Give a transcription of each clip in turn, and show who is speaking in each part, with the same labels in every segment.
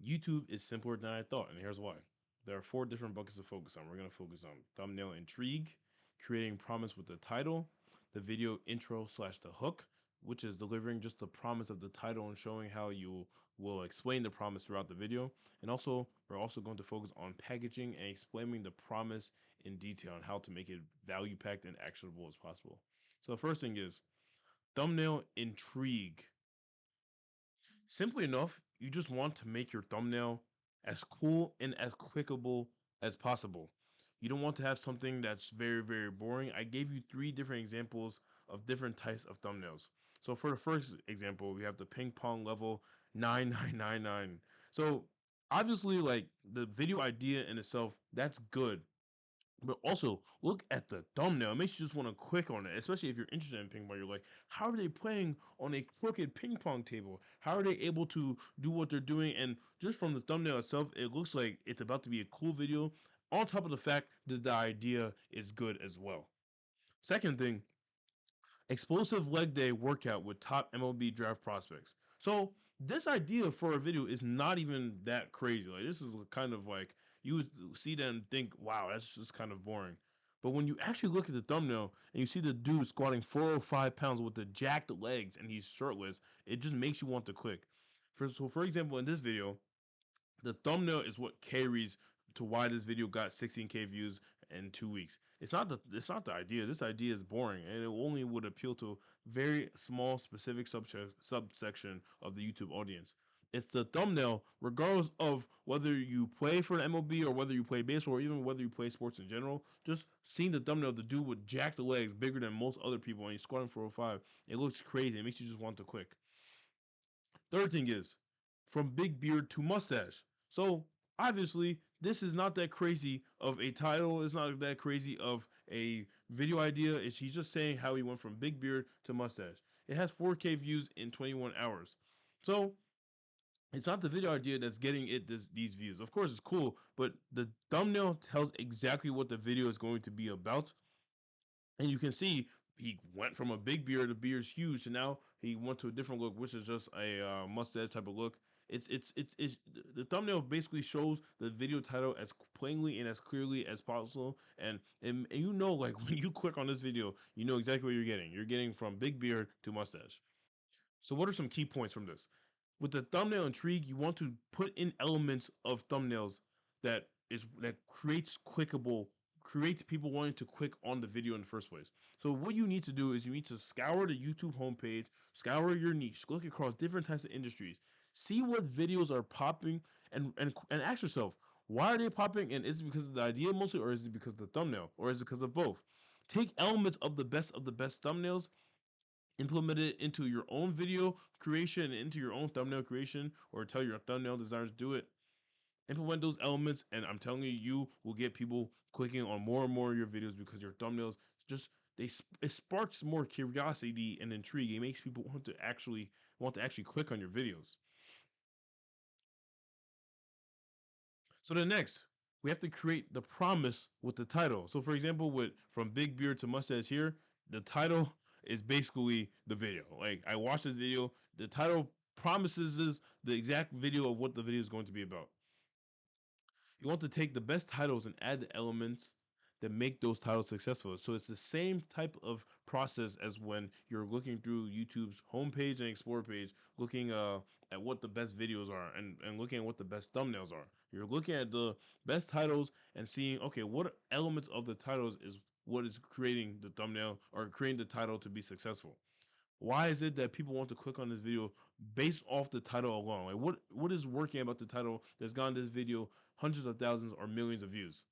Speaker 1: YouTube is simpler than I thought, and here's why. There are four different buckets to focus on. We're going to focus on thumbnail intrigue, creating promise with the title, the video intro slash the hook, which is delivering just the promise of the title and showing how you will explain the promise throughout the video. And also, we're also going to focus on packaging and explaining the promise in detail and how to make it value packed and actionable as possible. So, the first thing is thumbnail intrigue. Simply enough, you just want to make your thumbnail as cool and as clickable as possible. You don't want to have something that's very, very boring. I gave you three different examples of different types of thumbnails. So for the first example, we have the ping pong level 9999. So obviously, like the video idea in itself, that's good. But also look at the thumbnail. It makes you just want to click on it, especially if you're interested in ping pong. You're like, how are they playing on a crooked ping pong table? How are they able to do what they're doing? And just from the thumbnail itself, it looks like it's about to be a cool video. On top of the fact that the idea is good as well. Second thing, explosive leg day workout with top MLB draft prospects. So this idea for a video is not even that crazy. Like this is kind of like you would see that and think, wow, that's just kind of boring. But when you actually look at the thumbnail and you see the dude squatting 405 pounds with the jacked legs and he's shirtless, it just makes you want to click. For example, in this video, the thumbnail is what carries to why this video got 16K views in 2 weeks. It's not the idea. This idea is boring, and it only would appeal to very small, specific subsection of the YouTube audience. It's the thumbnail, regardless of whether you play for an MLB or whether you play baseball or even whether you play sports in general. Just seeing the thumbnail of the dude with jacked legs, bigger than most other people, and he's squatting 405. It looks crazy. It makes you just want to click. Third thing is from big beard to mustache. So obviously, this is not that crazy of a title. It's not that crazy of a video idea. He's just saying how he went from big beard to mustache. It has 4K views in 21 hours. So it's not the video idea that's getting these views. Of course, it's cool, but the thumbnail tells exactly what the video is going to be about, and you can see he went from a big beard, the beard's huge, to now he went to a different look, which is just a mustache type of look. It's the thumbnail basically shows the video title as plainly and as clearly as possible, and you know, like when you click on this video, you know exactly what you're getting. You're getting from big beard to mustache. So what are some key points from this? With the thumbnail intrigue, you want to put in elements of thumbnails that creates people wanting to click on the video in the first place. So what you need to do is you need to scour the YouTube homepage, scour your niche, look across different types of industries, see what videos are popping, and ask yourself, why are they popping? And is it because of the idea mostly, or is it because of the thumbnail, or is it because of both? Take elements of the best thumbnails, implement it into your own video creation, into your own thumbnail creation, or tell your thumbnail designers to do it. Implement those elements, and I'm telling you, you will get people clicking on more and more of your videos because your thumbnails just it sparks more curiosity and intrigue. It makes people want to actually click on your videos. So then next, we have to create the promise with the title. So for example, with from big beard to mustache here, the title is basically the video. Like I watched this video, the title promises is the exact video of what the video is going to be about. You want to take the best titles and add the elements that make those titles successful. So it's the same type of process as when you're looking through YouTube's homepage and explore page, looking at what the best videos are and looking at what the best thumbnails are. You're looking at the best titles and seeing, okay, what elements of the titles is what is creating the thumbnail or creating the title to be successful. Why is it that people want to click on this video based off the title alone? Like what is working about the title that's gotten this video hundreds of thousands or millions of views?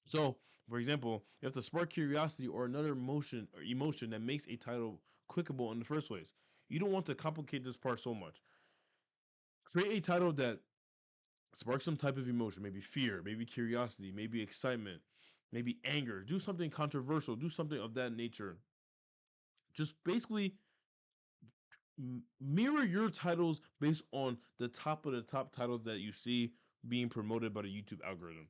Speaker 1: So, for example, you have to spark curiosity or another emotion that makes a title clickable in the first place. You don't want to complicate this part so much. Create a title that sparks some type of emotion, maybe fear, maybe curiosity, maybe excitement, maybe anger. Do something controversial, do something of that nature. Just basically mirror your titles based on the top of the top titles that you see being promoted by the YouTube algorithm.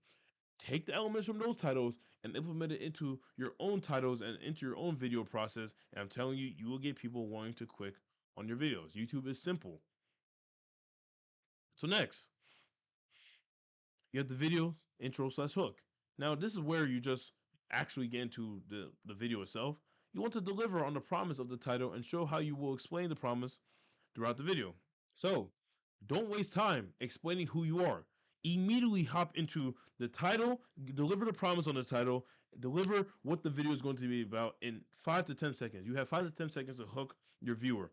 Speaker 1: Take the elements from those titles and implement it into your own titles and into your own video process. And I'm telling you, you will get people wanting to click on your videos. YouTube is simple. So next, You have the video intro slash hook. Now, this is where you just actually get into the video itself. You want to deliver on the promise of the title and show how you will explain the promise throughout the video. So, don't waste time explaining who you are. Immediately hop into the title, deliver the promise on the title, deliver what the video is going to be about in 5 to 10 seconds. You have 5 to 10 seconds to hook your viewer.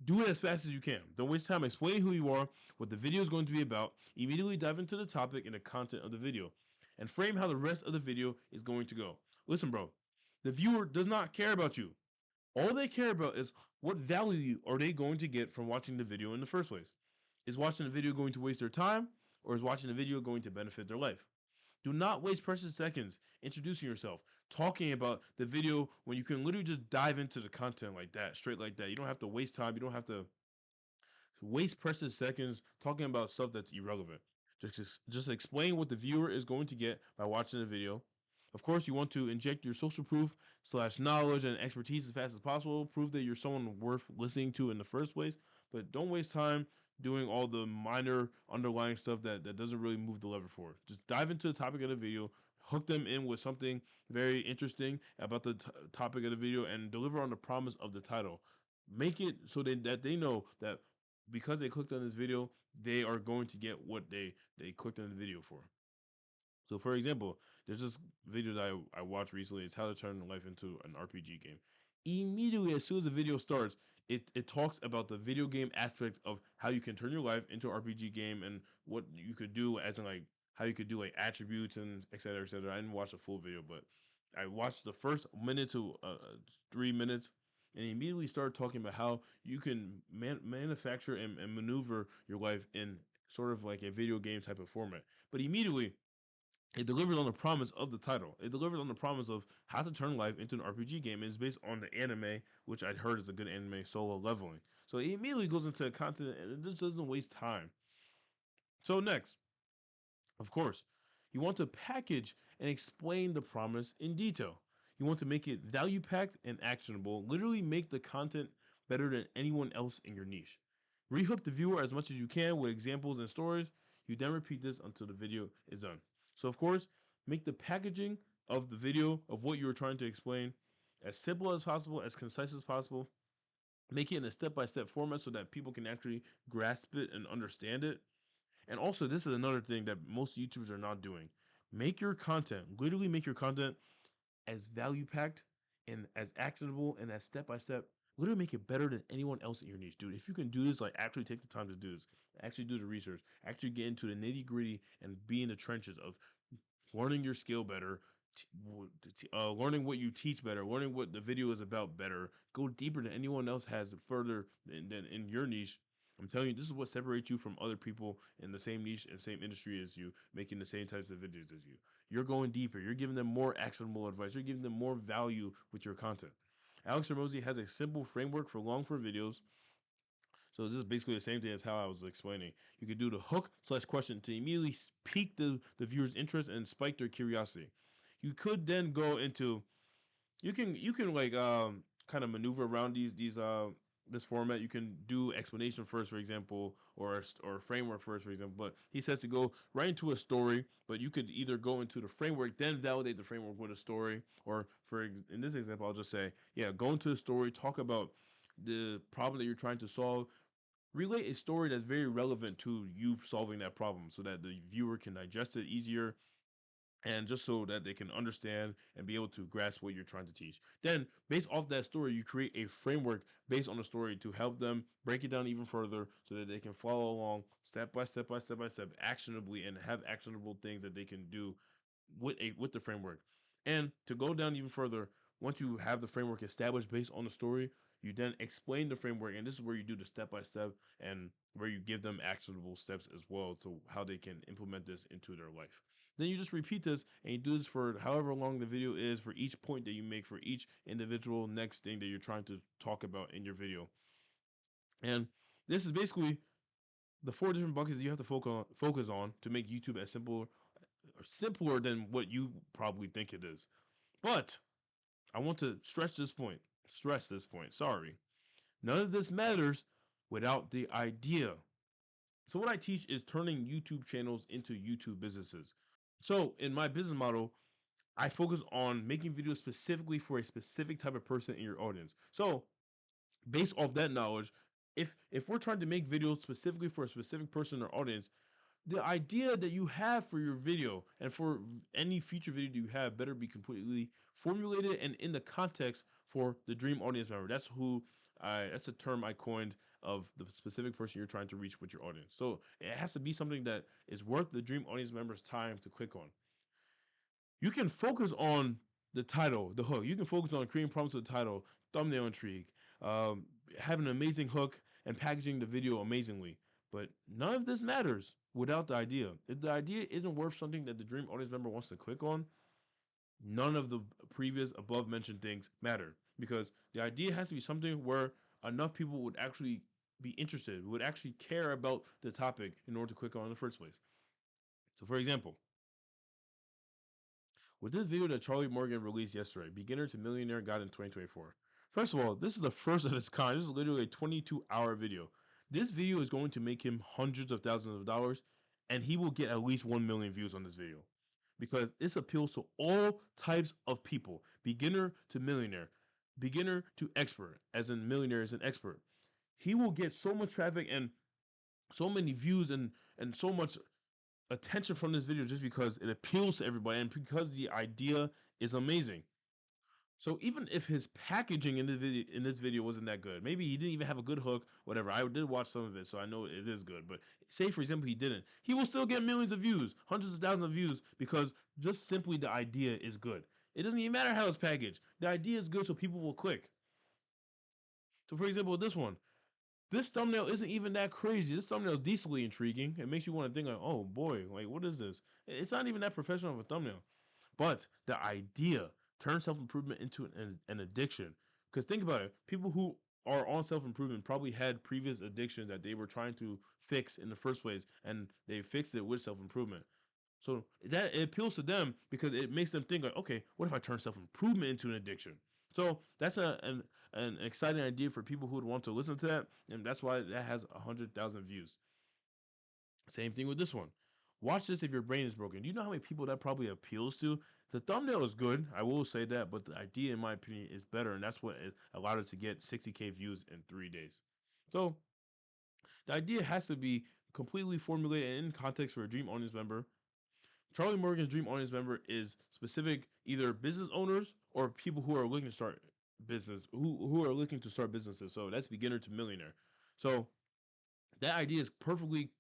Speaker 1: Do it as fast as you can. Don't waste time explaining who you are, what the video is going to be about. Immediately dive into the topic and the content of the video and frame how the rest of the video is going to go. Listen, bro, the viewer does not care about you. All they care about is what value are they going to get from watching the video in the first place. Is watching the video going to waste their time, or is watching the video going to benefit their life? Do not waste precious seconds introducing yourself, talking about the video when you can literally just dive into the content like that, straight like that. You don't have to waste time. You don't have to waste precious seconds talking about stuff that's irrelevant. Just explain what the viewer is going to get by watching the video. Of course, you want to inject your social proof slash knowledge and expertise as fast as possible. Prove that you're someone worth listening to in the first place. But don't waste time doing all the minor underlying stuff that doesn't really move the lever forward. Just dive into the topic of the video, hook them in with something very interesting about the topic of the video, and deliver on the promise of the title. Make it so that they know that because they clicked on this video, they are going to get what they clicked on the video for. So, for example, there's this video that I watched recently. It's how to turn life into an RPG game. Immediately, as soon as the video starts, it talks about the video game aspect of how you can turn your life into an RPG game and what you could do, as in like how you could do like attributes and et cetera, et cetera. I didn't watch the full video, but I watched the first minute to 3 minutes and immediately started talking about how you can manufacture and maneuver your life in sort of like a video game type of format. But immediately, it delivers on the promise of the title. It delivers on the promise of how to turn life into an RPG game. And it's based on the anime, which I'd heard is a good anime, Solo Leveling. So it immediately goes into content and it just doesn't waste time. So next, of course, you want to package and explain the promise in detail. You want to make it value packed and actionable. Literally make the content better than anyone else in your niche. Rehook the viewer as much as you can with examples and stories. You then repeat this until the video is done. So, of course, make the packaging of the video of what you are trying to explain as simple as possible, as concise as possible. Make it in a step by step format so that people can actually grasp it and understand it. And also, this is another thing that most YouTubers are not doing. Make your content, literally make your content as value packed and as actionable and as step by step. Literally make it better than anyone else in your niche, dude. If you can do this, like actually take the time to do this, actually do the research, actually get into the nitty gritty and be in the trenches of learning your skill better, learning what you teach better, learning what the video is about better, go deeper than anyone else has further than in your niche. I'm telling you, this is what separates you from other people in the same niche and same industry as you, making the same types of videos as you. You're going deeper. You're giving them more actionable advice. You're giving them more value with your content. Alex Ramosi has a simple framework for long form videos. So this is basically the same thing as how I was explaining. You could do the hook slash question to immediately pique the viewer's interest and spike their curiosity. You could then go into you can like kind of maneuver around these this format. You can do explanation first, for example, or framework first, for example. But he says to go right into a story. But you could either go into the framework, then validate the framework with a story, or in this example, I'll just say, yeah, go into the story, talk about the problem that you're trying to solve, relate a story that's very relevant to you solving that problem, so that the viewer can digest it easier and just so that they can understand and be able to grasp what you're trying to teach. Then, based off that story, you create a framework based on the story to help them break it down even further so that they can follow along step by step by step by step actionably and have actionable things that they can do with the framework. And to go down even further, once you have the framework established based on the story, you then explain the framework, and this is where you do the step by step and where you give them actionable steps as well to how they can implement this into their life. Then you just repeat this and you do this for however long the video is for each point that you make for each individual next thing that you're trying to talk about in your video. And this is basically the four different buckets that you have to focus on to make YouTube as simple or simpler than what you probably think it is. But I want to stretch this point. Stress this point. Sorry. None of this matters without the idea. So what I teach is turning YouTube channels into YouTube businesses. So in my business model, I focus on making videos specifically for a specific type of person in your audience. So based off that knowledge, if we're trying to make videos specifically for a specific person or audience, the idea that you have for your video and for any future video you have better be completely formulated and in the context for the dream audience member. That's a term I coined of the specific person you're trying to reach with your audience. So it has to be something that is worth the dream audience member's time to click on. You can focus on the title, the hook. You can focus on creating prompts with the title, thumbnail intrigue, um, having an amazing hook, and packaging the video amazingly. But none of this matters without the idea. If the idea isn't worth something that the dream audience member wants to click on, none of the previous above mentioned things matter because the idea has to be something where enough people would actually be interested, would actually care about the topic in order to click on in the first place. So, for example, with this video that Charlie Morgan released yesterday, Beginner to Millionaire Guide in 2024. First of all, this is the first of its kind. This is literally a 22-hour video. This video is going to make him hundreds of thousands of dollars, and he will get at least 1 million views on this video because this appeals to all types of people, beginner to millionaire, beginner to expert, as in millionaire is an expert. He will get so much traffic and so many views and so much attention from this video just because it appeals to everybody and because the idea is amazing. So even if his packaging in this video wasn't that good, maybe he didn't even have a good hook, whatever. I did watch some of it, so I know it is good. But say for example he didn't, he will still get millions of views, hundreds of thousands of views because just simply the idea is good. It doesn't even matter how it's packaged. The idea is good, so people will click. So for example, this one, this thumbnail isn't even that crazy. This thumbnail is decently intriguing. It makes you want to think like, oh boy, like what is this? It's not even that professional of a thumbnail. But the idea turns self improvement into an addiction. Because think about it, people who are on self improvement probably had previous addictions that they were trying to fix in the first place, and they fixed it with self improvement. So that it appeals to them because it makes them think like, okay, what if I turn self improvement into an addiction? So that's an exciting idea for people who would want to listen to that, and that's why that has 100,000 views. Same thing with this one. Watch this if your brain is broken. Do you know how many people that probably appeals to? The thumbnail is good, I will say that, but the idea, in my opinion, is better, and that's what it allowed it to get 60K views in 3 days. So the idea has to be completely formulated and in context for a dream audience member. Charlie Morgan's dream audience member is specific, either business owners or people who are looking to start who are looking to start businesses. So that's beginner to millionaire. So that idea is perfectly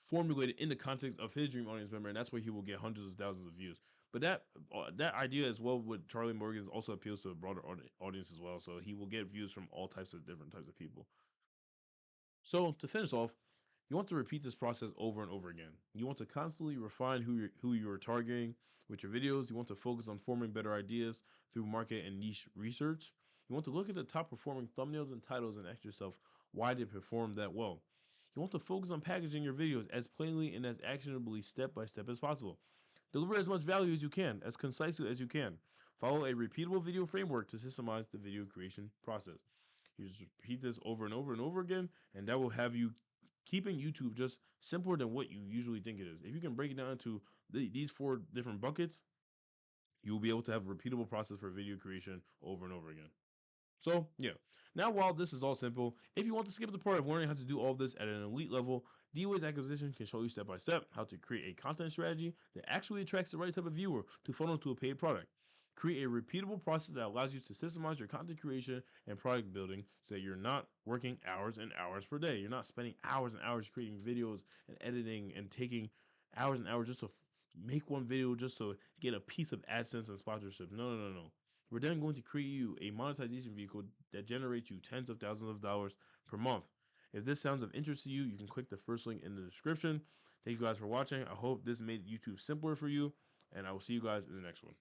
Speaker 1: formulated in the context of his dream audience member, and that's where he will get hundreds of thousands of views. But that idea as well with Charlie Morgan also appeals to a broader audience as well. So he will get views from all types of different types of people. So to finish off, you want to repeat this process over and over again. You want to constantly refine who you are targeting with your videos. You want to focus on forming better ideas through market and niche research. You want to look at the top performing thumbnails and titles and ask yourself why they perform that well. You want to focus on packaging your videos as plainly and as actionably step by step as possible. Deliver as much value as you can, as concisely as you can. Follow a repeatable video framework to systemize the video creation process. You just repeat this over and over and over again, and that will have you keeping YouTube just simpler than what you usually think it is. If you can break it down into these 4 different buckets, you will be able to have a repeatable process for video creation over and over again. So, yeah. Now, while this is all simple, if you want to skip the part of learning how to do all of this at an elite level, D-Ways Acquisition can show you step by step how to create a content strategy that actually attracts the right type of viewer to funnel to a paid product. Create a repeatable process that allows you to systemize your content creation and product building so that you're not working hours and hours per day. You're not spending hours and hours creating videos and editing and taking hours and hours just to make one video just to get a piece of AdSense and sponsorship. No, no, no, no. We're then going to create you a monetization vehicle that generates you tens of thousands of dollars per month. If this sounds of interest to you, you can click the first link in the description. Thank you guys for watching. I hope this made YouTube simpler for you, and I will see you guys in the next one.